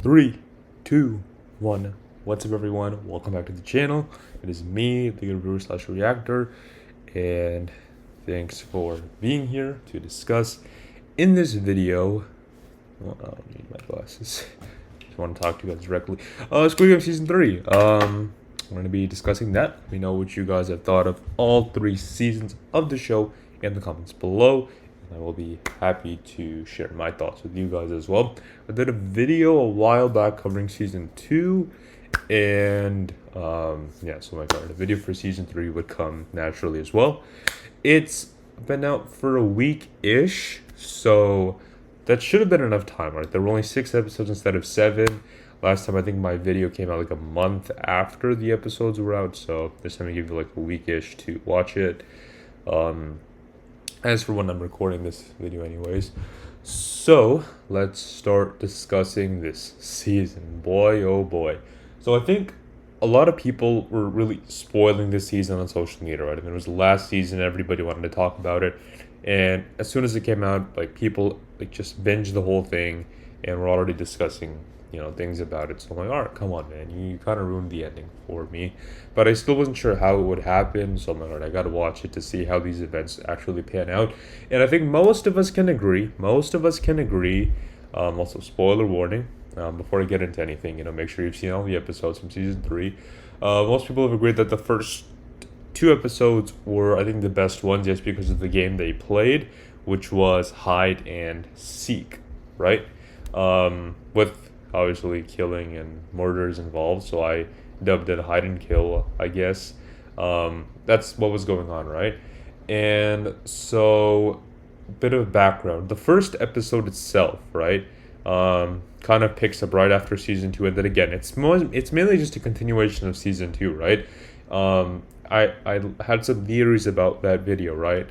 Three, two, one. What's up, everyone? Welcome back to the channel. It is me, the reviewer slash reactor, and thanks for being here to discuss. In this video, well, I don't need my glasses. Just want to talk to you guys directly. Squid Game season 3. I'm going to be discussing that. Let me know what you guys have thought of all 3 seasons of the show in the comments below. I will be happy to share my thoughts with you guys as well. I did a video a while back covering season 2, and yeah, so my god, a video for season 3 would come naturally as well. It's been out for a week-ish, so that should have been enough time, right? There were only 6 episodes instead of 7. Last time I think my video came out like a month after the episodes were out, so this time I give you like a week-ish to watch it. As for when I'm recording this video anyways. So, let's start discussing this season. Boy, oh boy. So I think a lot of people were really spoiling this season on social media, right? I mean, it was the last season, everybody wanted to talk about it. And as soon as it came out, like, people like just binged the whole thing and we're already discussing things about it. So I'm like, all right, come on, man, you kind of ruined the ending for me. But I still wasn't sure how it would happen, so I'm like, all right, I gotta watch it to see how these events actually pan out. And I think most of us can agree. Also, spoiler warning. Before I get into anything, make sure you've seen all the episodes from season 3. Most people have agreed that the first 2 episodes were, I think, the best ones, just because of the game they played, which was hide and seek, right? With obviously killing and murders involved, so I dubbed it hide and kill, I guess. That's what was going on, right? And so, bit of background. The first episode itself, right, kind of picks up right after season 2, and then again, it's mainly just a continuation of season 2, right? I had some theories about that video, right?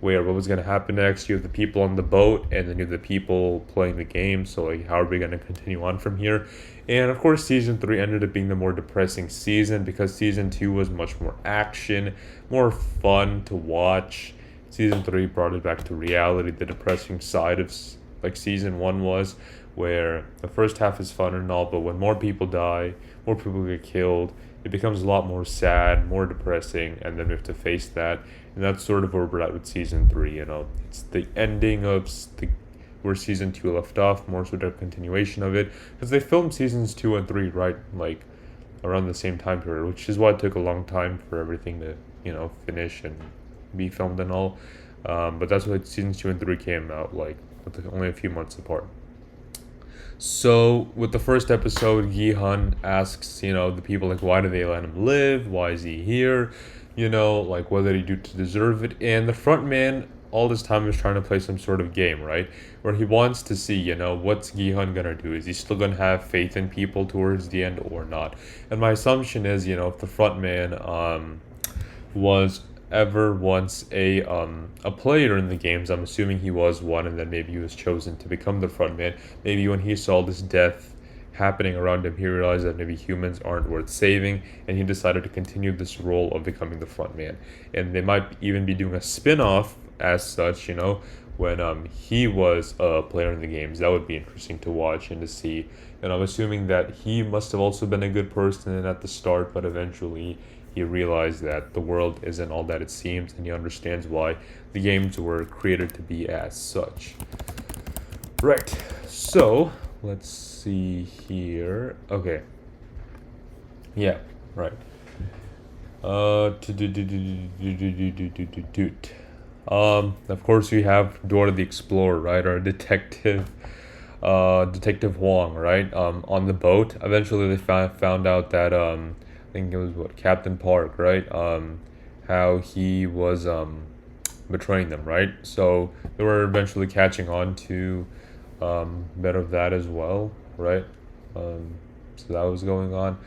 Where what was going to happen next. You have the people on the boat, and then you have the people playing the game. So, like, how are we going to continue on from here? And of course, season 3 ended up being the more depressing season, because season 2 was much more action, more fun to watch. Season 3 brought it back to reality, the depressing side of like season 1 was, where the first half is fun and all, but when more people die, more people get killed, it becomes a lot more sad, more depressing, and then we have to face that. And that's sort of where we're at with season 3. It's the ending of where season 2 left off, more sort of continuation of it, because they filmed seasons 2 and 3 right, like, around the same time period, which is why it took a long time for everything to finish and be filmed and all. But that's why seasons 2 and 3 came out like with only a few months apart. So with the first episode, Gi-hun asks, the people, like, why do they let him live? Why is he here? Like, what did he do to deserve it? And the front man all this time is trying to play some sort of game, right? Where he wants to see, what's Gi-hun gonna do? Is he still gonna have faith in people towards the end or not? And my assumption is, if the front man was ever once a player in the games, I'm assuming he was one, and then maybe he was chosen to become the frontman. Maybe when he saw this death happening around him, he realized that maybe humans aren't worth saving, and he decided to continue this role of becoming the frontman. And they might even be doing a spin-off as such, when he was a player in the games. That would be interesting to watch and to see. And I'm assuming that he must have also been a good person at the start, but eventually he realized that the world isn't all that it seems, and he understands why the games were created to be as such. Right, so let's see here. Okay. Yeah, right. Of course we have Dora the Explorer, right? Our detective, Detective Huang, right? On the boat. Eventually they found out that I think it was Captain Park, right? How he was betraying them, right? So they were eventually catching on to bit of that as well, right? So that was going on.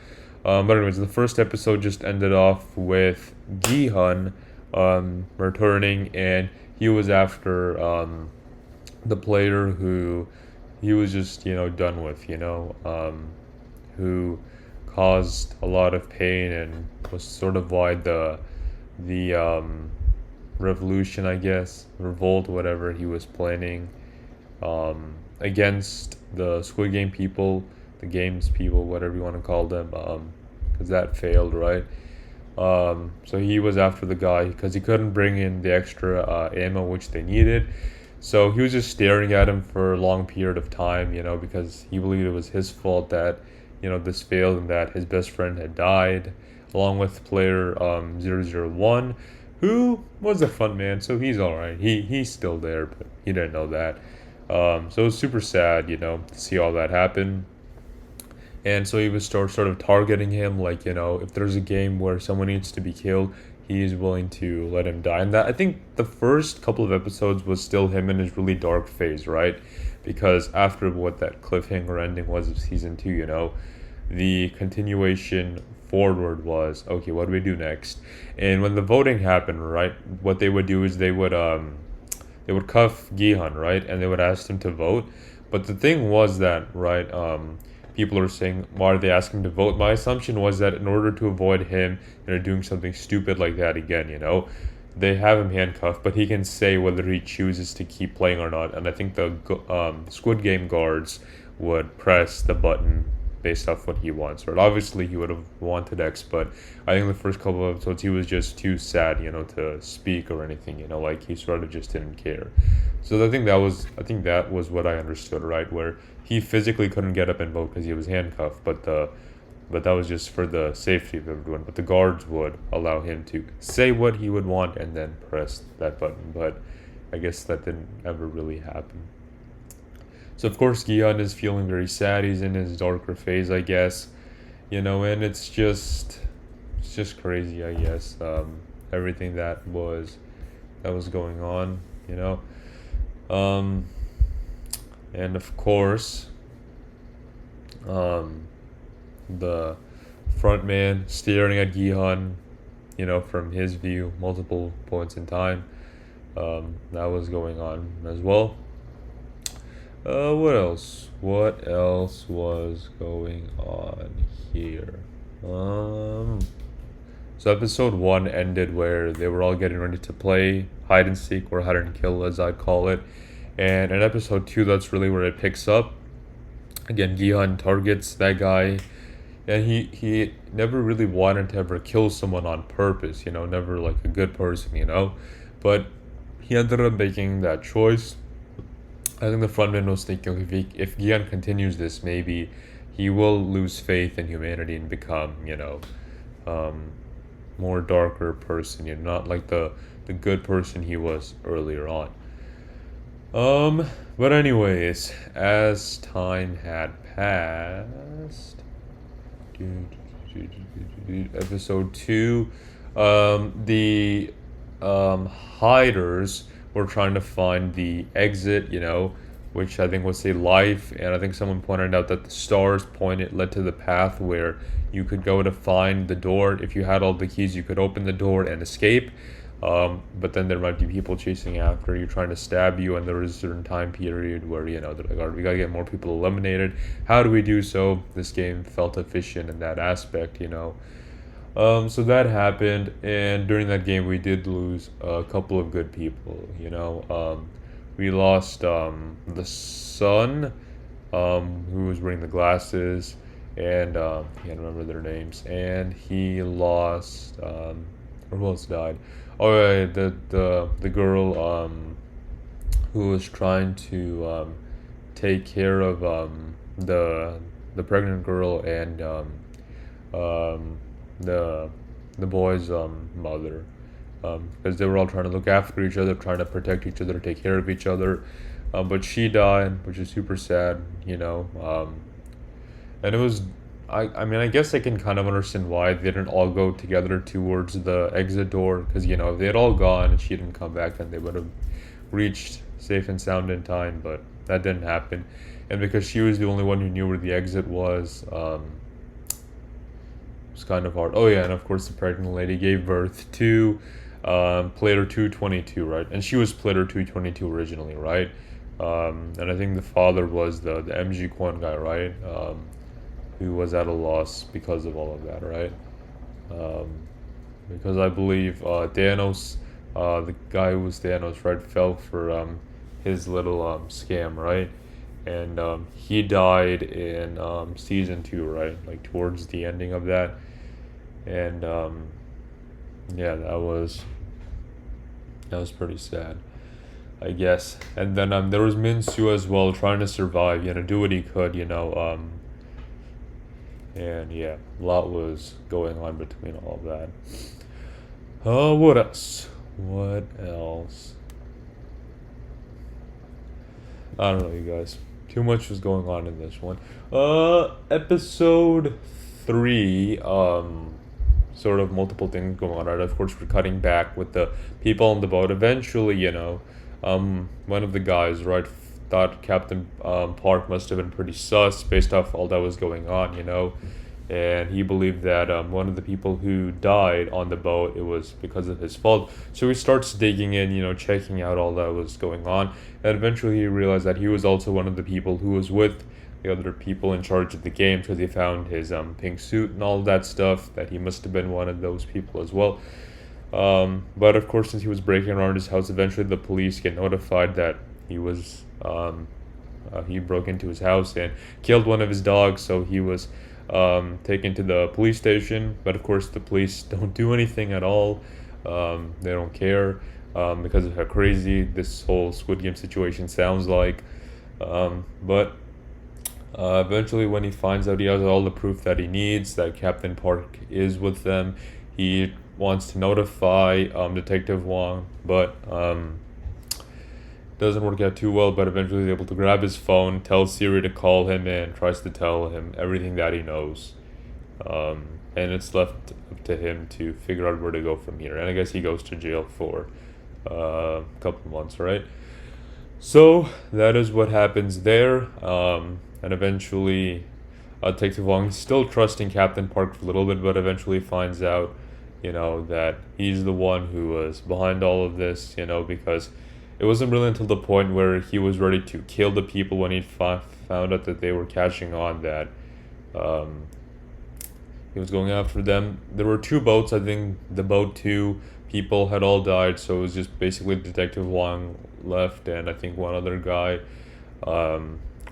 But anyways, the first episode just ended off with Gi-hun returning, and he was after the player who he was just done with, who caused a lot of pain and was sort of why the revolution, I guess, revolt, whatever he was planning against the Squid Game people, the games people, whatever you want to call them, because that failed, right? So he was after the guy because he couldn't bring in the extra ammo which they needed. So he was just staring at him for a long period of time, because he believed it was his fault that, this failed and that his best friend had died, along with player 001, who was a fun man, so he's all right. He's still there, but he didn't know that. So it was super sad, to see all that happen. And so he was sort of targeting him, like, if there's a game where someone needs to be killed, he's willing to let him die. And that, I think the first couple of episodes was still him in his really dark phase, right? Because after what that cliffhanger ending was of season 2, the continuation forward was, okay, what do we do next? And when the voting happened, right, what they would do is they would cuff Gihan, right, and they would ask him to vote. But the thing was that, right, people are saying, why are they asking to vote? My assumption was that in order to avoid him, doing something stupid like that again, they have him handcuffed, but he can say whether he chooses to keep playing or not. And I think the Squid Game guards would press the button based off what he wants. Right? Obviously, he would have wanted X, but I think the first couple of episodes he was just too sad, to speak or anything. Like he sort of just didn't care. So I think that was what I understood, right? Where he physically couldn't get up and vote because he was handcuffed, but that was just for the safety of everyone. But the guards would allow him to say what he would want and then press that button. But I guess that didn't ever really happen. So of course Gion is feeling very sad. He's in his darker phase, I guess. And it's just crazy, I guess. Everything that was going on, Um, and of course, the front man staring at Gihan, from his view, multiple points in time. That was going on as well. What else? What else was going on here? So episode 1 ended where they were all getting ready to play hide and seek, or hide and kill as I'd call it. And in episode 2, that's really where it picks up. Again, Gihan targets that guy, and he never really wanted to ever kill someone on purpose, never like a good person, but he ended up making that choice. I think the frontman was thinking, if Gihan continues this, maybe he will lose faith in humanity and become, more darker person, not like the good person he was earlier on. But anyways, as time had passed, episode 2, the hiders were trying to find the exit, which I think was a life, and I think someone pointed out that the stars led to the path where you could go to find the door. If you had all the keys, you could open the door and escape. But then there might be people chasing after you, trying to stab you, and there is a certain time period where, they're like, all right, we gotta get more people eliminated. How do we do so? This game felt efficient in that aspect, So that happened, and during that game, we did lose a couple of good people, We lost the son, who was wearing the glasses, and I can't remember their names, and he lost, or who else died? Oh, yeah, the girl who was trying to take care of the pregnant girl and the boy's mother, because they were all trying to look after each other, trying to protect each other, take care of each other. But she died, which is super sad, and it was, I guess I can kind of understand why they didn't all go together towards the exit door, because, if they had all gone and she didn't come back, then they would have reached safe and sound in time, but that didn't happen. And because she was the only one who knew where the exit was, it was kind of hard. Oh yeah, and of course the pregnant lady gave birth to player 222, right? And she was player 222 originally, right? And I think the father was the MG Kwon guy, right? Who was at a loss because of all of that, right? Because I believe Thanos, the guy who was Thanos, right, fell for his little scam, right? and he died in season 2, right? Like towards the ending of that, and yeah, that was pretty sad, I guess. And then there was Minsu as well, trying to survive, do what he could, and yeah, a lot was going on between all of that. What else? What else? I don't know, you guys. Too much was going on in this one. Episode 3, sort of multiple things going on, right? Of course, we're cutting back with the people on the boat. Eventually, one of the guys, right, thought Captain Park must have been pretty sus based off all that was going on, and he believed that one of the people who died on the boat, it was because of his fault. So he starts digging in, checking out all that was going on, and eventually he realized that he was also one of the people who was with the other people in charge of the game, because he found his pink suit and all that stuff, that he must have been one of those people as well. But of course, since he was breaking around his house, eventually the police get notified that he broke into his house and killed one of his dogs. So he was taken to the police station. But of course, the police don't do anything at all. They don't care because of how crazy this whole Squid Game situation sounds like. But eventually, when he finds out he has all the proof that he needs, that Captain Park is with them, he wants to notify Detective Wong, but doesn't work out too well. But eventually, he's able to grab his phone, tell Siri to call him, and tries to tell him everything that he knows. And it's left up to him to figure out where to go from here. And I guess he goes to jail for a couple months, right? So that is what happens there. And eventually, Detective Wong is still trusting Captain Park for a little bit, but eventually finds out, that he's the one who was behind all of this, because it wasn't really until the point where he was ready to kill the people when he found out that they were catching on, that he was going after them. There were 2 boats. I think the boat 2 people had all died, so it was just basically Detective Wong left, and I think one other guy.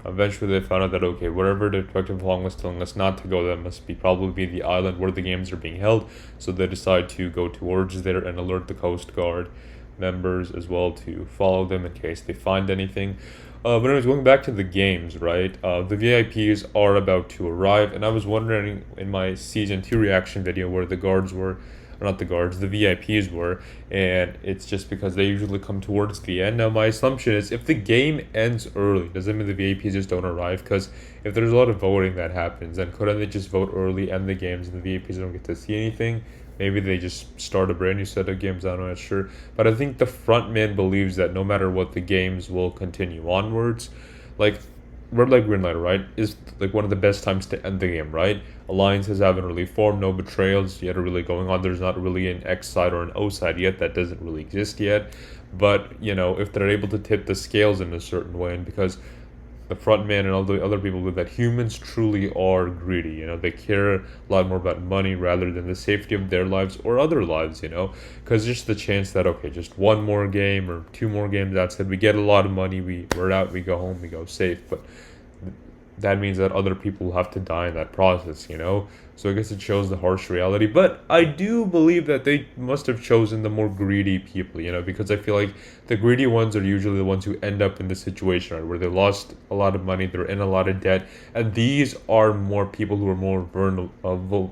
Eventually, they found out that, okay, wherever Detective Wong was telling us not to go, that must be probably the island where the games are being held. So they decide to go towards there and alert the Coast Guard members as well to follow them in case they find anything. But anyways, going back to the games, right? The VIPs are about to arrive, and I was wondering in my season 2 reaction video where the guards were, or not the guards, the VIPs were, and it's just because they usually come towards the end. Now, my assumption is if the game ends early, does that mean the VIPs just don't arrive? Because if there's a lot of voting that happens, then couldn't they just vote early, end the games, and the VIPs don't get to see anything? Maybe they just start a brand new set of games, I'm not sure. But I think the front man believes that no matter what, the games will continue onwards. Like, red light, green light, right, is like one of the best times to end the game, right? Alliances haven't really formed, no betrayals yet are really going on. There's not really an X side or an O side yet. That doesn't really exist yet. But, if they're able to tip the scales in a certain way, and because the front man and all the other people believe that humans truly are greedy, they care a lot more about money rather than the safety of their lives or other lives, because just the chance that, okay, just one more game or 2 more games, that's it, we get a lot of money, we're out, we go home, we go safe, but that means that other people have to die in that process, So I guess it shows the harsh reality. But I do believe that they must have chosen the more greedy people, because I feel like the greedy ones are usually the ones who end up in this situation, right, where they lost a lot of money, they're in a lot of debt, and these are more people who are more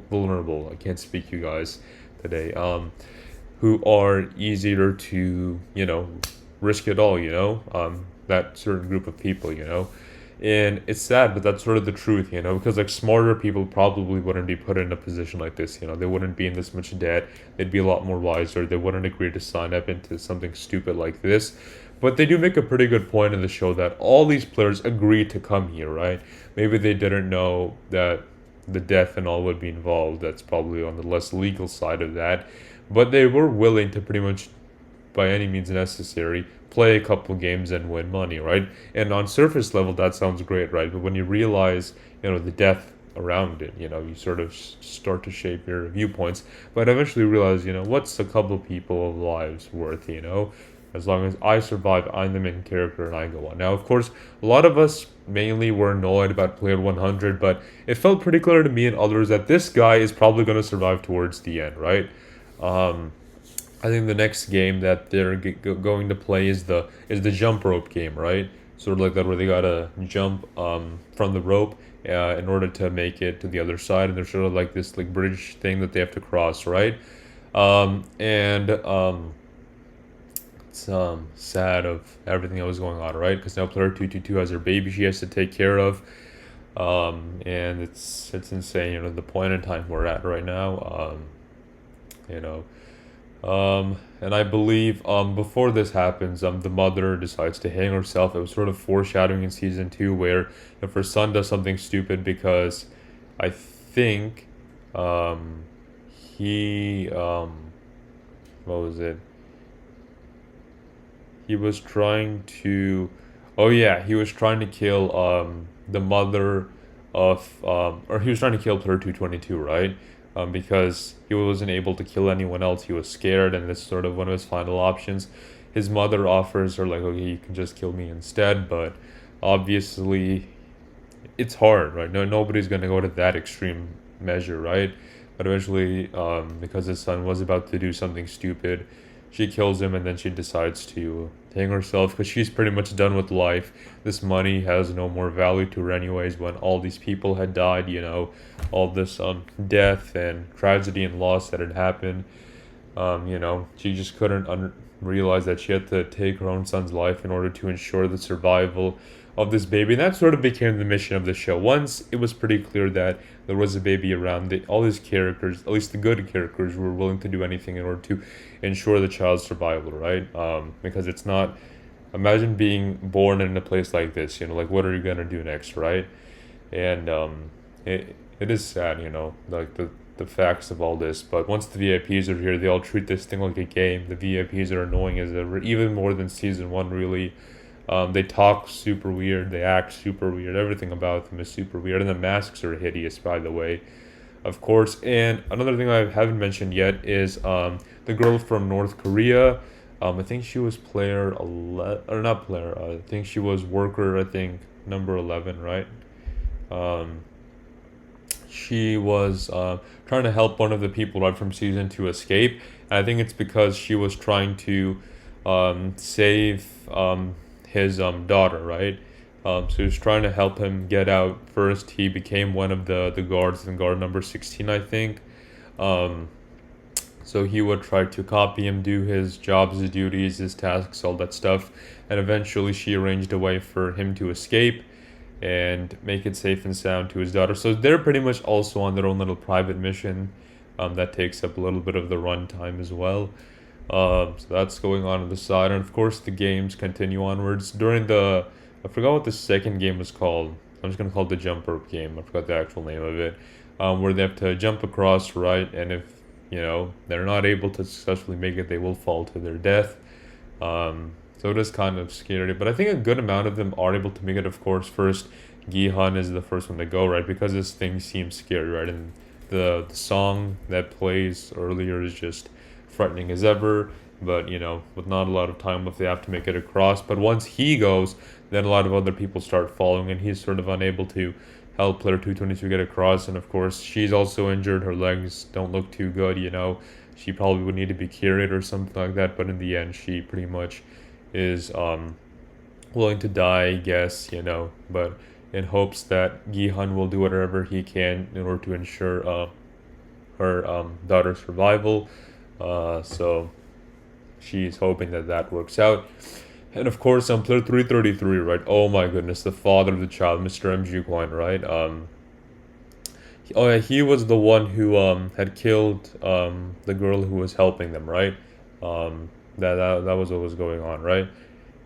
vulnerable. I can't speak, you guys, today. Who are easier to, risk it all, that certain group of people, And it's sad, but that's sort of the truth, because like smarter people probably wouldn't be put in a position like this, they wouldn't be in this much debt, they'd be a lot more wiser, they wouldn't agree to sign up into something stupid like this. But they do make a pretty good point in the show that all these players agreed to come here, right? Maybe they didn't know that the death and all would be involved, that's probably on the less legal side of that, but they were willing to pretty much, by any means necessary, play a couple games and win money, right? And on surface level, that sounds great, right? But when you realize, the depth around it, you sort of start to shape your viewpoints. But eventually realize, what's a couple people of lives worth, As long as I survive, I'm the main character and I go on. Now, of course, a lot of us mainly were annoyed about player 100, but it felt pretty clear to me and others that this guy is probably going to survive towards the end, right? Um, I think the next game that they're going to play is the jump rope game, right? Sort of like that, where they gotta jump from the rope in order to make it to the other side, and there's sort of like this like bridge thing that they have to cross, right? And It's sad of everything that was going on, right? Because now player 222 has her baby she has to take care of, and it's insane. The point in time we're at right now. You know, and I believe before this happens, the mother decides to hang herself. It was sort of foreshadowing in season two, where if her son does something stupid, because I think um, he what was it? He was trying to, oh yeah, he was trying to kill the mother of or he was trying to kill player 222, right? Because he wasn't able to kill anyone else. He was scared, and this is sort of one of his final options. His mother offers her like, okay, you can just kill me instead, but obviously it's hard, right? No, nobody's gonna go to that extreme measure, right? But eventually, because his son was about to do something stupid, she kills him, and then she decides to hang herself because she's pretty much done with life. This money has no more value to her, anyways. When all these people had died, all this death and tragedy and loss that had happened, she just couldn't realize that she had to take her own son's life in order to ensure the survival of this baby. And that sort of became the mission of the show. Once it was pretty clear that there was a baby around, all these characters, at least the good characters, were willing to do anything in order to ensure the child's survival, right? Because it's not. Imagine being born in a place like this. Like what are you gonna do next, right? And it is sad, like the facts of all this. But once the VIPs are here, they all treat this thing like a game. The VIPs are annoying as ever, even more than season one, really. They talk super weird, they act super weird, everything about them is super weird, and the masks are hideous, by the way, of course. And another thing I haven't mentioned yet is the girl from North Korea. I think she was player 11, or not player, I think she was worker, I think, number 11, right? Um, she was trying to help one of the people right from season to escape. And I think it's because she was trying to save his daughter, right? So he was trying to help him get out. First, he became one of the guards in guard number 16, I think. Um, so he would try to copy him, do his jobs, his duties, his tasks, all that stuff. And eventually, she arranged a way for him to escape and make it safe and sound to his daughter. So they're pretty much also on their own little private mission that takes up a little bit of the runtime as well. So that's going on the side, and of course the games continue onwards. I forgot what the second game was called. I'm just gonna call it the jump rope game. I forgot the actual name of it. Where they have to jump across, right? And if they're not able to successfully make it, they will fall to their death. So it is kind of scary, but I think a good amount of them are able to make it. Of course, first Gihan is the first one to go, right? Because this thing seems scary, right? And the song that plays earlier is just frightening as ever. But with not a lot of time left, they have to make it across. But once he goes, then a lot of other people start following, and he's sort of unable to help player 222 get across. And of course, she's also injured. Her legs don't look too good. She probably would need to be carried or something like that. But in the end, she pretty much is willing to die, I guess. But in hopes that Gihan will do whatever he can in order to ensure her daughter's survival. So she's hoping that that works out. And of course, on player 333, right? Oh my goodness, the father of the child, Mr. MG Coin, right? Oh yeah, he was the one who had killed the girl who was helping them, right? That was what was going on, right?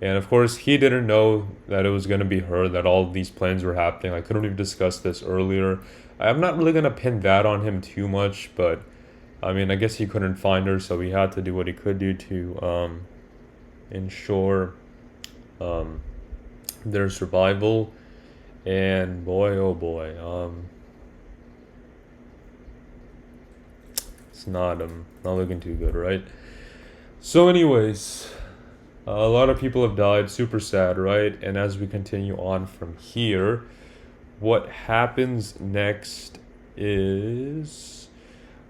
And of course, he didn't know that it was gonna be her, that all these plans were happening. I couldn't have discussed this earlier. I'm not really gonna pin that on him too much, but I mean, I guess he couldn't find her, so he had to do what he could do to ensure their survival. And boy, oh boy, it's not looking too good, right? So, anyways, A lot of people have died, super sad, right? And as we continue on from here, what happens next is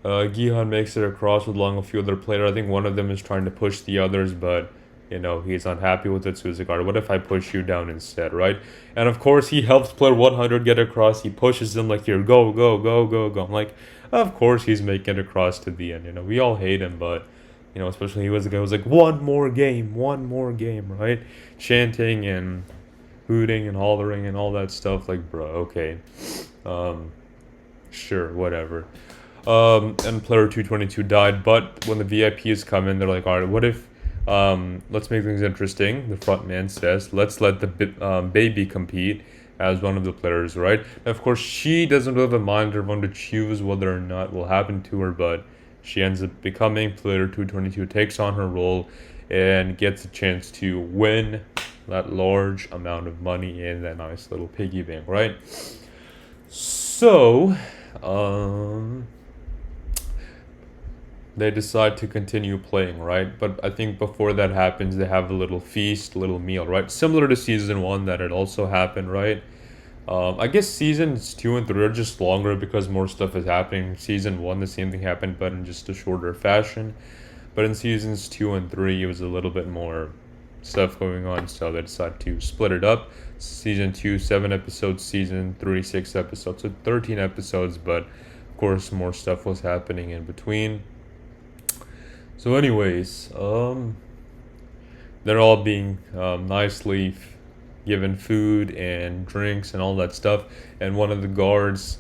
Gihan makes it across with along a few other players. I think one of them is trying to push the others, but he's unhappy with it. So he's like, "Alright, what if I push you down instead, right?" And of course, he helps player 100 get across. He pushes them like, "Here, go, go, go, go, go." I'm like, of course he's making it across to the end. We all hate him, but especially he was the guy who was like, one more game, right? Chanting and hooting and hollering and all that stuff. Like, bro, okay, um, sure, whatever. And player 222 died, but when the VIPs come in, they're like, all right, what if, let's make things interesting. The front man says, let's let the baby compete as one of the players, right? And of course, she doesn't have a mind or want to choose whether or not will happen to her, but she ends up becoming player 222, takes on her role, and gets a chance to win that large amount of money in that nice little piggy bank, right? So, um, they decide to continue playing, right? But I think before that happens, they have a little feast, little meal, right? Similar to season one, that it also happened, right? I guess seasons two and three are just longer because more stuff is happening. Season one, the same thing happened, but in just a shorter fashion. But in seasons two and three, it was a little bit more stuff going on, so they decided to split it up. Season two, 7 episodes. Season three, 6 episodes. So 13 episodes, but of course, more stuff was happening in between. So, anyways, they're all being nicely given food and drinks and all that stuff. And one of the guards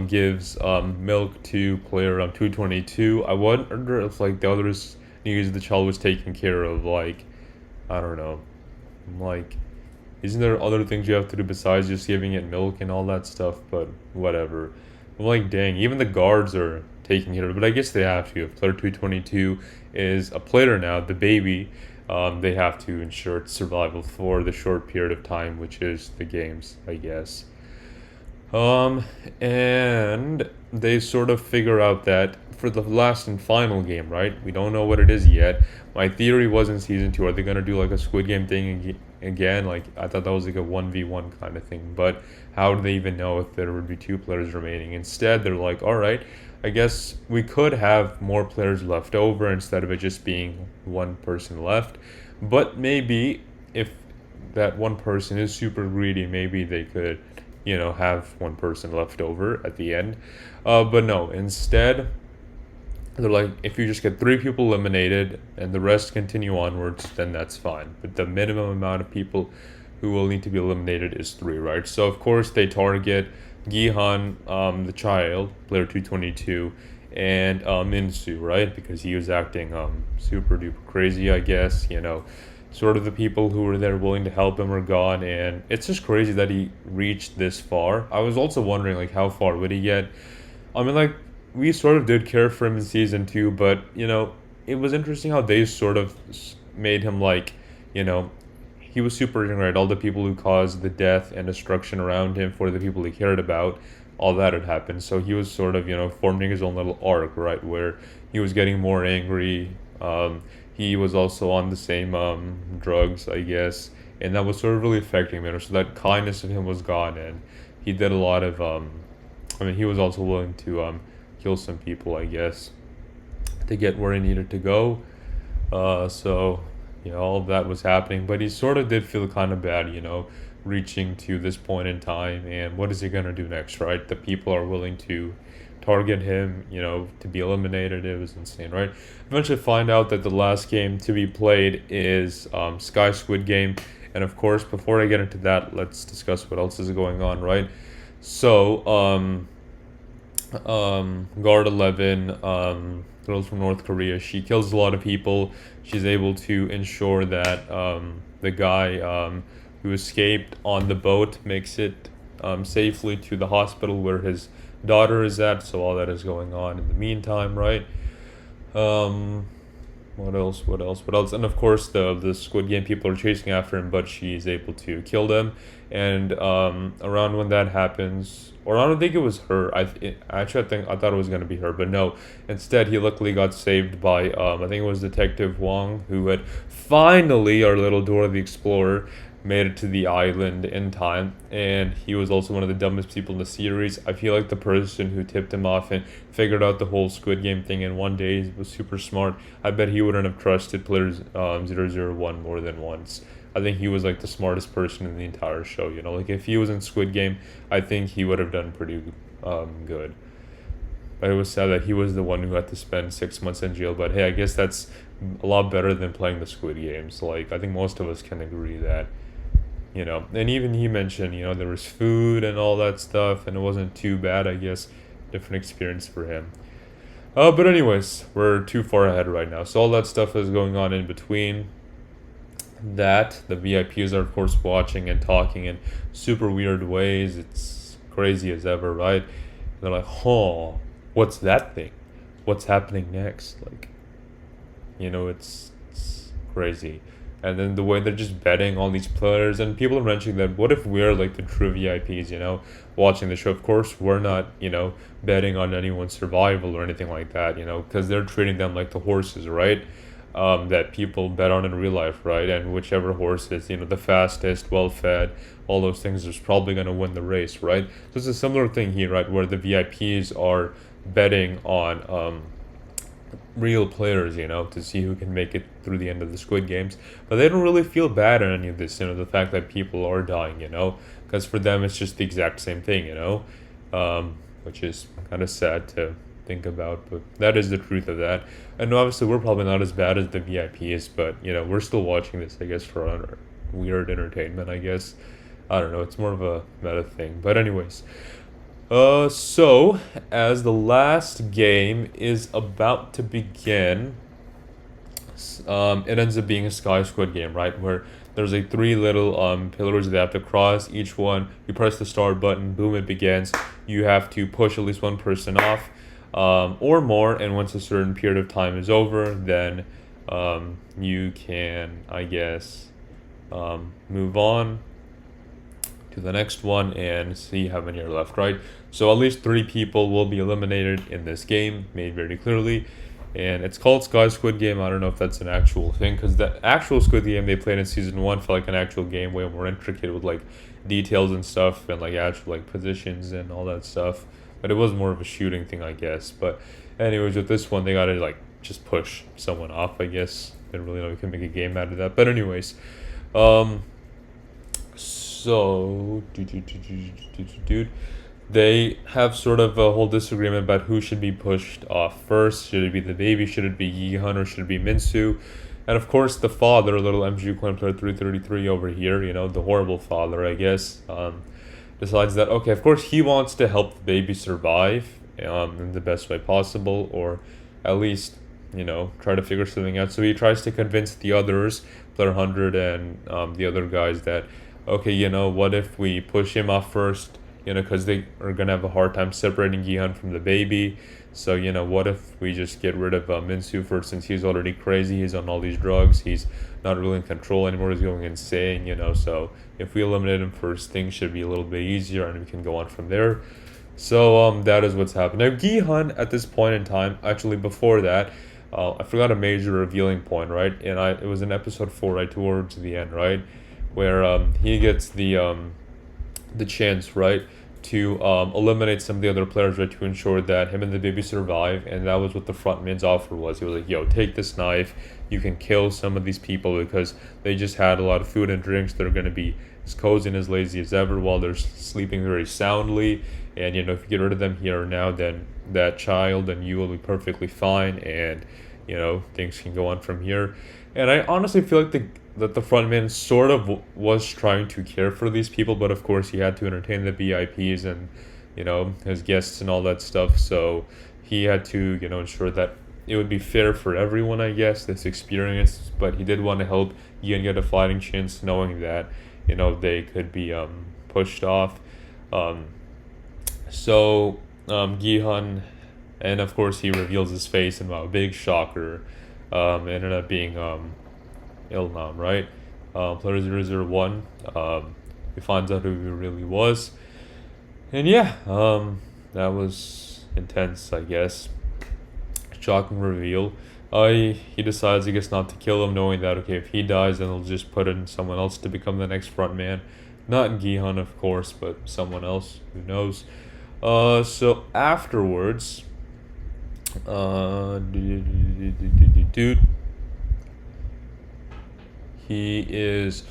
gives milk to player 222. I wonder if like the others needs the child was taken care of. Like, I don't know. Like, isn't there other things you have to do besides just giving it milk and all that stuff? But whatever. I'm like, dang, even the guards are taking care of it. But I guess they have to. If player 222 is a player now, the baby, they have to ensure its survival for the short period of time, which is the games, I guess. And they sort of figure out that for the last and final game, right? We don't know what it is yet. My theory was in season two, are they gonna do like a Squid Game thing again? Like I thought that was like a 1v1 kind of thing, but how do they even know if there would be two players remaining? Instead, they're like, all right, I guess we could have more players left over instead of it just being one person left. But maybe if that one person is super greedy, maybe they could, have one person left over at the end. But no, instead, they're like, if you just get three people eliminated and the rest continue onwards, then that's fine. But the minimum amount of people who will need to be eliminated is three, right? So, of course, they target Gihan, the child, player 222, and Minsu, right? Because he was acting super duper crazy, I guess. Sort of the people who were there willing to help him are gone, and it's just crazy that he reached this far. I was also wondering, like, how far would he get? I mean, like, we sort of did care for him in season two, but it was interesting how they sort of made him like, you know, he was super young, right? All the people who caused the death and destruction around him for the people he cared about, all that had happened. So he was sort of, forming his own little arc, right, where he was getting more angry. He was also on the same drugs, I guess, and that was sort of really affecting him. So that kindness of him was gone, and he did a lot of. I mean, he was also willing to kill some people, I guess, to get where he needed to go. So, all of that was happening, but he sort of did feel kind of bad, reaching to this point in time, and what is he gonna do next, right? The people are willing to target him, to be eliminated. It was insane, right? Eventually find out that the last game to be played is Sky Squid Game, and of course, before I get into that, let's discuss what else is going on, right? So, Guard 11, girl from North Korea, she kills a lot of people. She's able to ensure that the guy who escaped on the boat makes it safely to the hospital where his daughter is at. So all that is going on in the meantime, right? Um, What else? What else? What else? And of course, the Squid Game people are chasing after him, but she's able to kill them. And around when that happens, or I don't think it was her. Actually, I thought it was gonna be her, but no. Instead, he luckily got saved by I think it was Detective Wong, who had finally, our little Dora the Explorer, made it to the island in time, and he was also one of the dumbest people in the series. I feel like the person who tipped him off and figured out the whole Squid Game thing in one day was super smart. I bet he wouldn't have trusted players 001 more than once. I think he was like the smartest person in the entire show. You know, like if he was in Squid Game, I think he would have done pretty good. But it was sad that he was the one who had to spend 6 months in jail. But hey, I guess that's a lot better than playing the Squid Games. Like I think most of us can agree that, and even he mentioned, there was food and all that stuff, and it wasn't too bad. I guess different experience for him. But anyways, we're too far ahead right now. So all that stuff is going on in between. That the VIPs are of course watching and talking in super weird ways. It's crazy as ever, right? They're like, "Oh, what's that thing? What's happening next?" Like, it's crazy. And then the way they're just betting all these players, and people are mentioning that what if we're like the true VIPs, watching the show? Of course, we're not, betting on anyone's survival or anything like that, because they're treating them like the horses, right? That people bet on in real life, right? And whichever horse is, the fastest, well fed, all those things is probably going to win the race, right? So it's a similar thing here, right? Where the VIPs are betting on real players, to see who can make it through the end of the Squid Games. But they don't really feel bad on any of this, the fact that people are dying, because for them it's just the exact same thing, which is kind of sad to think about, but that is the truth of that. And obviously, we're probably not as bad as the VIPs, but we're still watching this, I guess, for our weird entertainment, I guess. I don't know, it's more of a meta thing. But anyways, so as the last game is about to begin, it ends up being a Sky Squid game, right? Where there's like three little pillars they have to cross. Each one, you press the start button, boom, it begins. You have to push at least one person off, or more, and once a certain period of time is over, then you can, I guess, move on to the next one and see how many are left, right? So at least 3 people will be eliminated in this game, made very clearly. And it's called Sky Squid Game. I don't know if that's an actual thing, because the actual Squid Game they played in season 1 felt like an actual game, way more intricate with like details and stuff, and like actual like positions and all that stuff. But it was more of a shooting thing, I guess. But anyways, with this one, they gotta like just push someone off, I guess. Didn't really know we could make a game out of that. But anyways, so dude, they have sort of a whole disagreement about who should be pushed off first. Should it be the baby? Should it be Yi-hun, or should it be Minsu? And of course, the father, little MG Coin Player 333 over here, the horrible father, I guess, decides that, okay, of course, he wants to help the baby survive in the best way possible, or at least, try to figure something out. So he tries to convince the others, Player 100 and the other guys, that, okay, what if we push him off first? Because they are going to have a hard time separating Gihan from the baby. So, what if we just get rid of Minsu first, since he's already crazy, he's on all these drugs, he's not really in control anymore, he's going insane, so if we eliminate him first, things should be a little bit easier, and we can go on from there. So, that is what's happened. Now, Gihan, at this point in time, actually before that, I forgot a major revealing point, right? And it was in episode 4, right, towards the end, right? Where he gets the chance, right, to eliminate some of the other players, right, to ensure that him and the baby survive. And that was what the frontman's offer was. He was like, yo, take this knife, you can kill some of these people, because they just had a lot of food and drinks. They're going to be as cozy and as lazy as ever while they're sleeping very soundly. And if you get rid of them here or now, then that child and you will be perfectly fine, and things can go on from here. And I honestly feel like that the frontman sort of was trying to care for these people, but of course he had to entertain the VIPs and his guests and all that stuff. So he had to ensure that it would be fair for everyone, I guess, this experience. But he did want to help Ian get a fighting chance, knowing that they could be pushed off. So Gihan, and of course he reveals his face, and wow, big shocker. ended up being Ilnam, right? Player 001, he finds out who he really was. And yeah, that was intense, I guess. Shocking reveal. He decides, I guess, not to kill him, knowing that, okay, if he dies, then they'll just put in someone else to become the next front man. Not Gihan, of course, but someone else. Who knows? So afterwards, dude, he is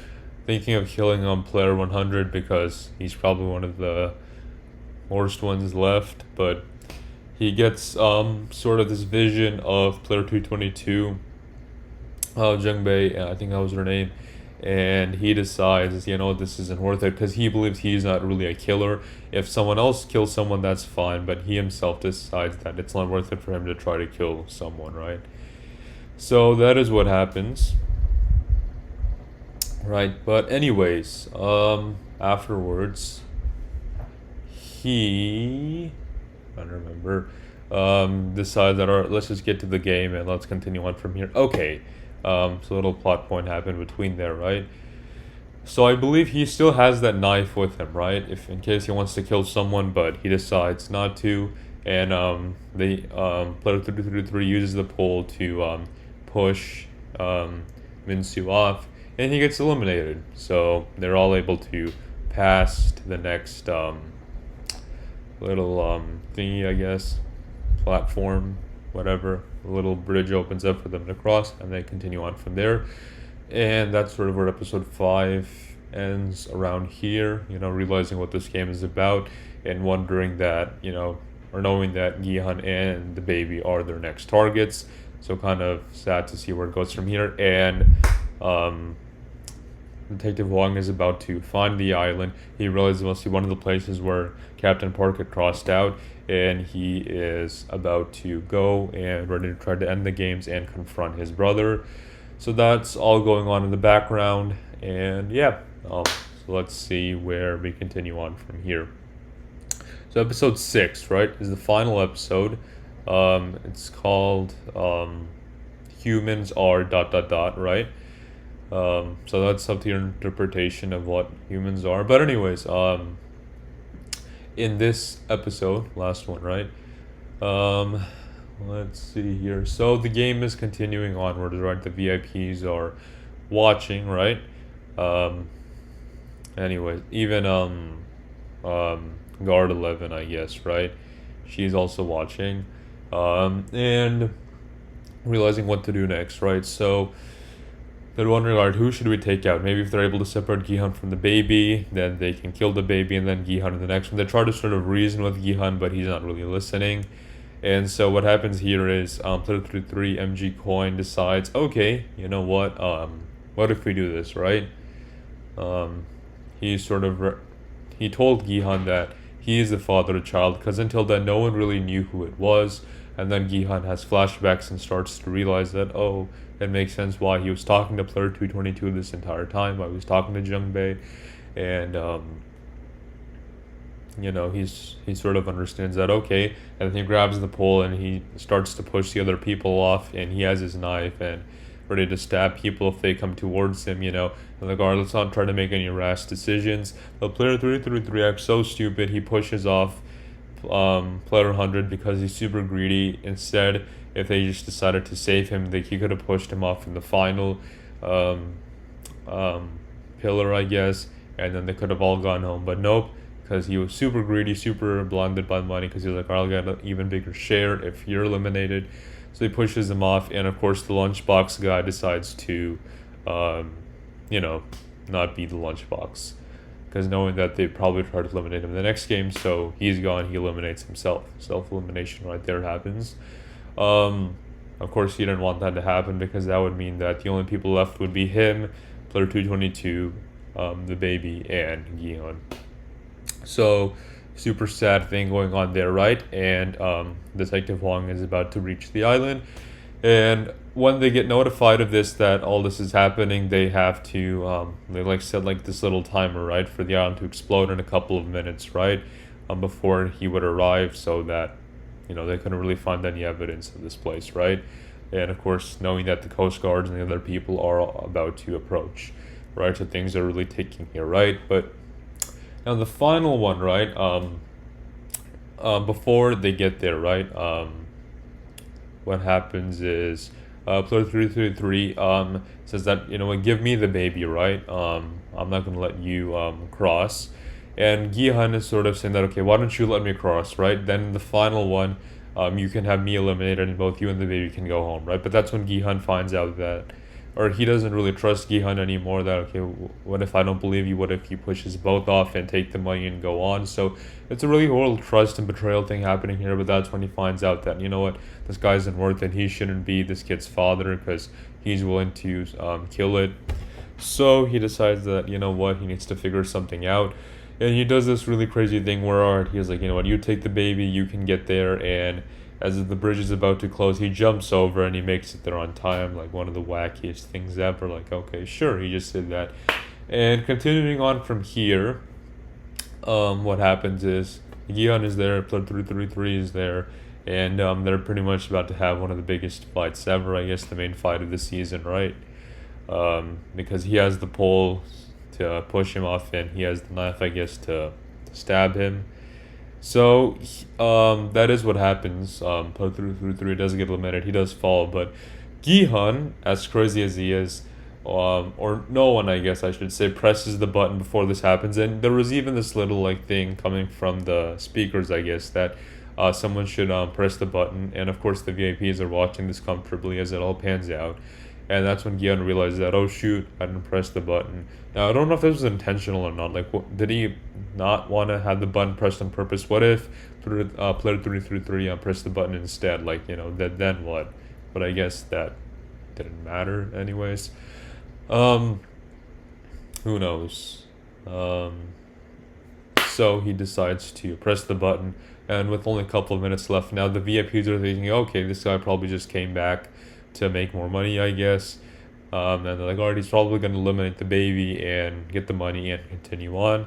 thinking of killing on player 100 because he's probably one of the worst ones left, but he gets sort of this vision of player 222, Jungbei, I think that was her name, and he decides, this isn't worth it because he believes he's not really a killer. If someone else kills someone, that's fine, but he himself decides that it's not worth it for him to try to kill someone, right? So that is what happens. Right, but anyways, afterwards, I don't remember, decides that, alright, let's just get to the game and let's continue on from here. Okay, so a little plot point happened between there, right? So I believe he still has that knife with him, right? If in case he wants to kill someone, but he decides not to, and the player 333 uses the pole to push Minsu off, and he gets eliminated. So they're all able to pass to the next little thingy, I guess, platform, whatever. A little bridge opens up for them to cross, and they continue on from there. And that's sort of where episode 5 ends, around here, realizing what this game is about and wondering that, or knowing that Gihan and the baby are their next targets. So kind of sad to see where it goes from here. And Detective Wong is about to find the island. He realizes it must be one of the places where Captain Park had crossed out, and he is about to go and ready to try to end the games and confront his brother. So that's all going on in the background, and yeah, so let's see where we continue on from here. So episode 6, right, is the final episode. It's called Humans Are ... right? So that's up to your interpretation of what humans are. But anyways, in this episode, last one, right? Let's see here. So the game is continuing onwards, right? The VIPs are watching, right? Anyways, even Guard 11, I guess, right? She's also watching, and realizing what to do next, right? So they're wondering, alright, who should we take out? Maybe if they're able to separate Gihan from the baby, then they can kill the baby, and then Gihan in the next one. They try to sort of reason with Gihan, but he's not really listening. And so what happens here is player 33 MG Coin decides, okay, you know what if we do this, right? He told Gihan that he is the father of the child, because until then no one really knew who it was. And then Gihan has flashbacks and starts to realize that, oh, it makes sense why he was talking to player 222 this entire time, why he was talking to Jungbei. And he sort of understands that, okay, and then he grabs the pole and he starts to push the other people off, and he has his knife and ready to stab people if they come towards him, and the guard, let's not try to make any rash decisions. But player 333 acts so stupid, he pushes off player 100 because he's super greedy. Instead, if they just decided to save him, he could have pushed him off in the final pillar, I guess, and then they could have all gone home. But nope, because he was super greedy, super blinded by money, because he was like, I'll get an even bigger share if you're eliminated. So he pushes him off, and of course the lunchbox guy decides to, not be the lunchbox, because knowing that they probably try to eliminate him in the next game, so he's gone, he eliminates himself. Self-elimination right there happens. Of course he didn't want that to happen, because that would mean that the only people left would be him, player 222, the baby, and Gihan. So super sad thing going on there, right? And Detective Huang is about to reach the island, and when they get notified of this, that all this is happening, they have to they set this little timer, right, for the island to explode in a couple of minutes, right, before he would arrive, so that they couldn't really find any evidence of this place, right? and of course knowing that the Coast Guards and the other people are about to approach, right? So things are really ticking here, right? But now the final one, right? Before they get there, right? What happens is player 333 says that, you know what, give me the baby, right? I'm not gonna let you cross. And Gihan is sort of saying that, okay, why don't you let me cross, right? Then the final one, you can have me eliminated and both you and the baby can go home, right? But that's when Gihan finds out that, or he doesn't really trust Gihan anymore, that, okay, what if I don't believe you? What if he pushes both off and take the money and go on? So it's a really horrible trust and betrayal thing happening here, but that's when he finds out that, you know what, this guy isn't worth it. He shouldn't be this kid's father because he's willing to kill it. So he decides that, you know what, he needs to figure something out. And he does this really crazy thing where he's like, you know what, you take the baby, you can get there. And as the bridge is about to close, he jumps over and he makes it there on time. Like one of the wackiest things ever. Like, okay, sure, he just did that. And continuing on from here, what happens is Gion is there, Player 333 is there, and they're pretty much about to have one of the biggest fights ever. I guess the main fight of the season, right? Because he has the pole to push him off, and he has the knife, I guess, to stab him. So that is what happens. Player 333 does get eliminated. He does fall, but Gihan, as crazy as he is, or no one, I guess I should say, presses the button before this happens. And there was even this little like thing coming from the speakers, I guess, that someone should press the button. And of course, the VIPs are watching this comfortably as it all pans out. And that's when Gion realizes that, oh shoot, I didn't press the button. Now, I don't know if this was intentional or not. Like, did he not want to have the button pressed on purpose? What if player 333 pressed the button instead? Like, you know, then what? But I guess that didn't matter anyways. Who knows? So he decides to press the button, and with only a couple of minutes left now, the VIPs are thinking, okay, this guy probably just came back to make more money, I guess. And they're like, alright, he's probably going to eliminate the baby and get the money and continue on.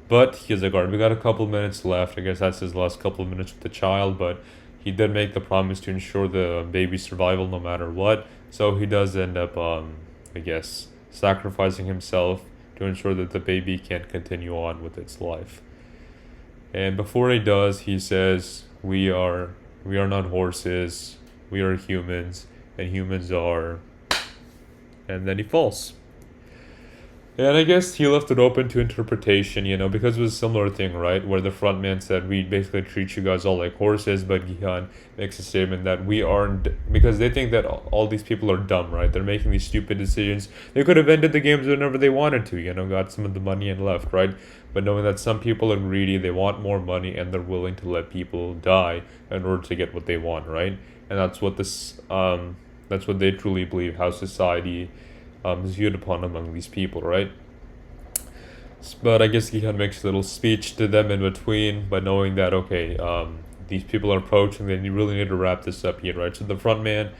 But he's like, alright, we got a couple of minutes left. I guess that's his last couple of minutes with the child, but he did make the promise to ensure the baby's survival no matter what. So he does end up, I guess, sacrificing himself to ensure that the baby can continue on with its life. And before he does, he says, we are not horses, we are humans, and humans are... And then he falls. And I guess he left it open to interpretation, you know, because it was a similar thing, right? Where the front man said, we basically treat you guys all like horses, but Gihan makes a statement that we aren't, because they think that all these people are dumb, right? They're making these stupid decisions. They could have ended the games whenever they wanted to, you know, got some of the money and left, right? But knowing that some people are greedy, they want more money, and they're willing to let people die in order to get what they want, right? And that's what that's what they truly believe, how society is viewed upon among these people, right? But I guess Gihan makes a little speech to them in between, but knowing that, okay, these people are approaching, they really need to wrap this up here, right? So the front man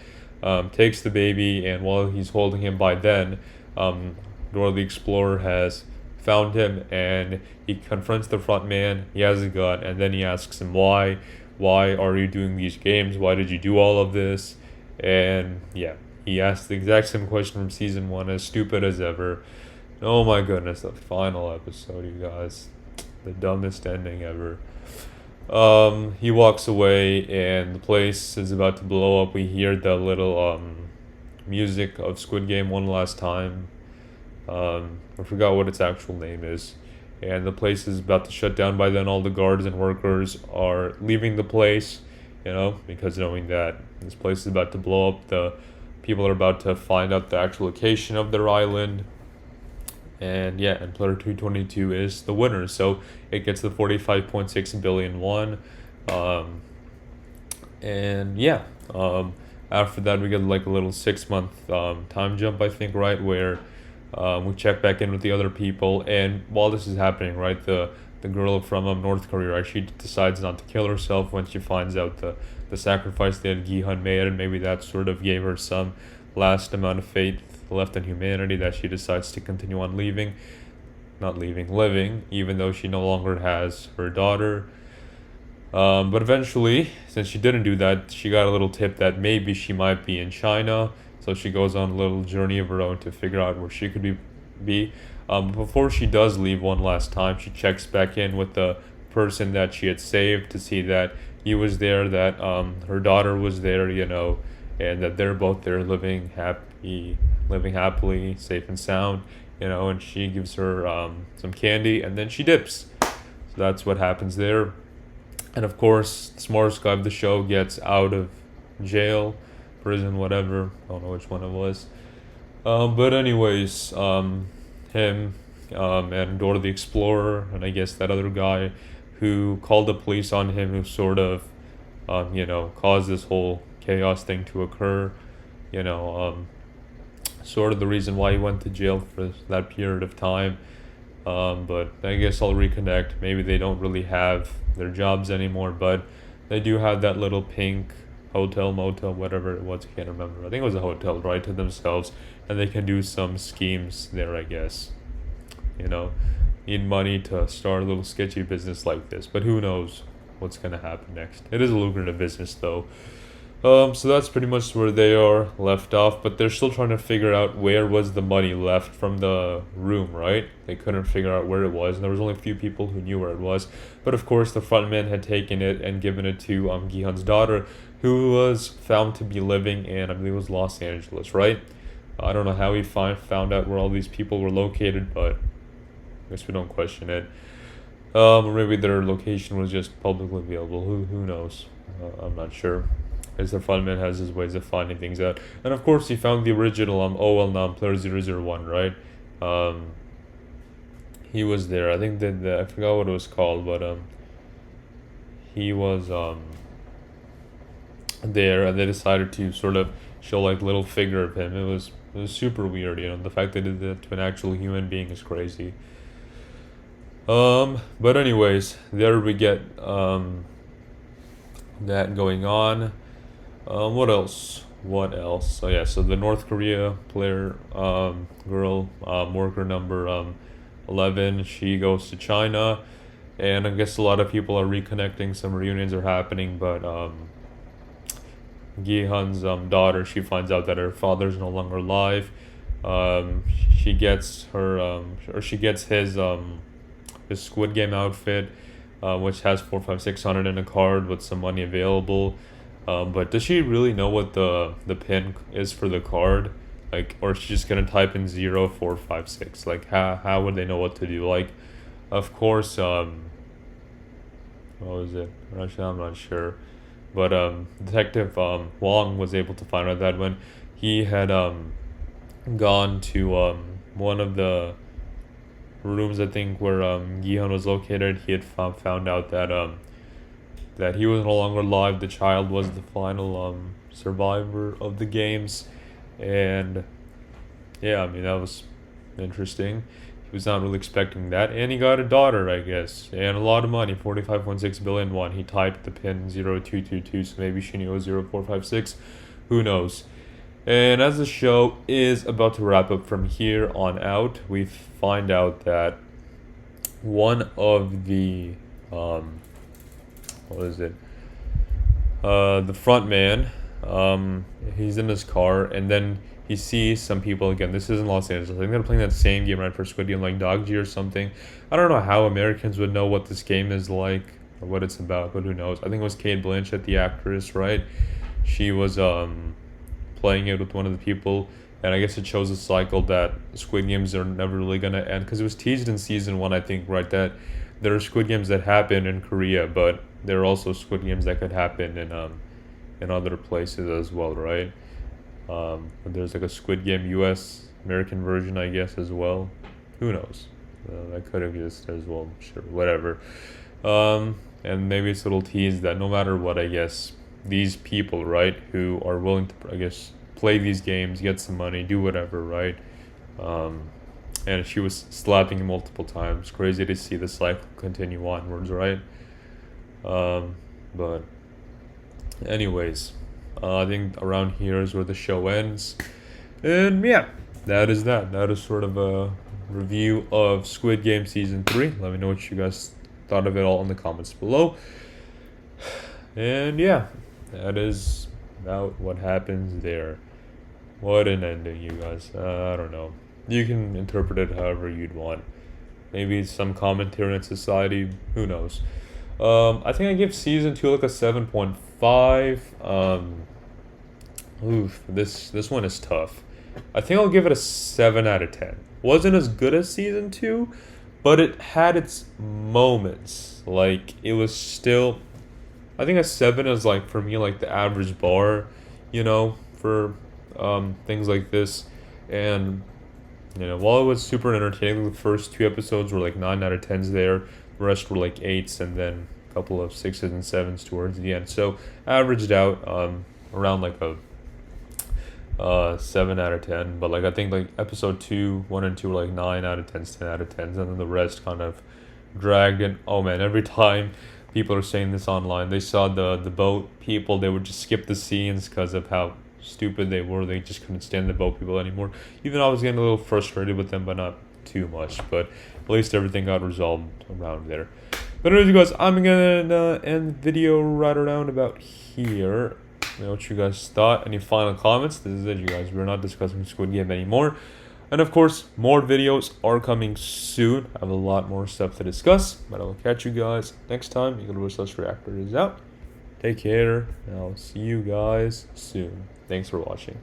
takes the baby, and while he's holding him by then, Dora the Explorer has found him, and he confronts the front man. He has a gun, and then he asks him, why are you doing these games? Why did you do all of this? And yeah, he asked the exact same question from season 1, as stupid as ever. Oh my goodness, the final episode, you guys. The dumbest ending ever. He walks away, and the place is about to blow up. We hear the little music of Squid Game one last time. I forgot what its actual name is. And the place is about to shut down. By then, all the guards and workers are leaving the place, you know, because knowing that this place is about to blow up, the people are about to find out the actual location of their island. And yeah, and player 222 is the winner, so it gets the 45.6 billion won. And yeah, after that we get like a little 6-month time jump, I think, right, where we check back in with the other people. And while this is happening, right, the girl from North Korea, right, she decides not to kill herself when she finds out the sacrifice that Gihan made, and maybe that sort of gave her some last amount of faith left in humanity, that she decides to continue on living, even though she no longer has her daughter. But eventually, since she didn't do that, she got a little tip that maybe she might be in China. So she goes on a little journey of her own to figure out where she could be. Before she does leave one last time, she checks back in with the person that she had saved to see that he was there, that her daughter was there, and that they're both there living happily, safe and sound, and she gives her some candy and then she dips. So that's what happens there. And of course, the smartest guy of the show gets out of jail, prison, whatever. I don't know which one it was. But anyways, him and Dora the Explorer, and I guess that other guy who called the police on him, who sort of, caused this whole chaos thing to occur. You know, sort of the reason why he went to jail for that period of time. But I guess I'll reconnect. Maybe they don't really have their jobs anymore, but they do have that little pink hotel, motel, whatever it was. I can't remember. I think it was a hotel, right, to themselves, and they can do some schemes there, I guess. You know, need money to start a little sketchy business like this, but who knows what's gonna happen next. It is a lucrative business, though. So that's pretty much where they are left off, but they're still trying to figure out where was the money left from the room, right? They couldn't figure out where it was, and there was only a few people who knew where it was. But of course, the frontman had taken it and given it to Gihan's daughter, who was found to be living in, I believe it was Los Angeles, right? I don't know how he found out where all these people were located, but I guess we don't question it. Or maybe their location was just publicly available. Who knows? I'm not sure. As the frontman has his ways of finding things out. And of course, he found the original OL player 001, right? He was there. I think that I forgot what it was called, but he was there, and they decided to sort of show like little figure of him. It was super weird, the fact that they did that to an actual human being is crazy. But anyways, there we get that going on. What else? So yeah, so the North Korea player, girl, worker number 11, she goes to China, and I guess a lot of people are reconnecting. Some reunions are happening, but Gihan's daughter, she finds out that her father's no longer alive. She gets his Squid Game outfit, which has 45600 in a card with some money available. But does she really know what the pin is for the card? Like, or is she just gonna type in 0456? Like, how would they know what to do? Like, of course, what was it? Actually, I'm not sure. But Detective Wong was able to find out that when he had gone to one of the rooms, I think, where Gihan was located, he had found out that he was no longer alive. The child was the final survivor of the games, and yeah, I mean, that was interesting. He was not really expecting that, and he got a daughter, I guess, and a lot of money, 45.6 billion won. He typed the pin 0222, so maybe she knew it was 0456. Who knows? And as the show is about to wrap up from here on out, we find out that one of the what is it? The front man, he's in his car, and then he sees some people again. This is in Los Angeles. I think they're playing that same game right for Squid Game, like Dog G or something. I don't know how Americans would know what this game is like or what it's about, but who knows? I think it was Kate Blanchett, the actress, right? She was playing it with one of the people, and I guess it shows a cycle that Squid Games are never really gonna end, because it was teased in season 1, I think, right, that there are Squid Games that happen in Korea, but there are also Squid Games that could happen in other places as well, right? There's like a Squid Game US American version, I guess, as well. Who knows? That could exist as well. Sure, whatever. And maybe it's a little tease that no matter what, I guess, these people, right, who are willing to, I guess, play these games, get some money, do whatever, right? And she was slapping him multiple times. Crazy to see the cycle continue onwards, right? But anyways, I think around here is where the show ends. And yeah, that is that. That is sort of a review of Squid Game Season 3. Let me know what you guys thought of it all in the comments below. And yeah, that is about what happens there. What an ending, you guys. I don't know. You can interpret it however you'd want. Maybe some commentary on society. Who knows? I think I give season two like a 7.5. Oof, this one is tough. I think I'll give it a 7 out of 10. Wasn't as good as season two, but it had its moments. Like it was still. I think a 7 is like for me like the average bar, for things like this, and while it was super entertaining, the first two episodes were like 9 out of 10s there. The rest were like 8s, and then a couple of 6s and 7s towards the end. So averaged out around like a 7 out of 10. But like I think like episode 1 and 2 were like 9 out of 10s, 10 out of 10s, and then the rest kind of dragged. And oh man, every time people are saying this online, they saw the boat people, they would just skip the scenes because of how stupid they were. They just couldn't stand the boat people anymore. Even I was getting a little frustrated with them, but not too much. But at least everything got resolved around there. But anyways, you guys, I'm gonna end the video right around about here. Let me know what you guys thought. Any final comments? This is it, you guys. We're not discussing Squid Game anymore. And of course, more videos are coming soon. I have a lot more stuff to discuss. But I will catch you guys next time. Eagle Reactor is out. Take care, and I'll see you guys soon. Thanks for watching.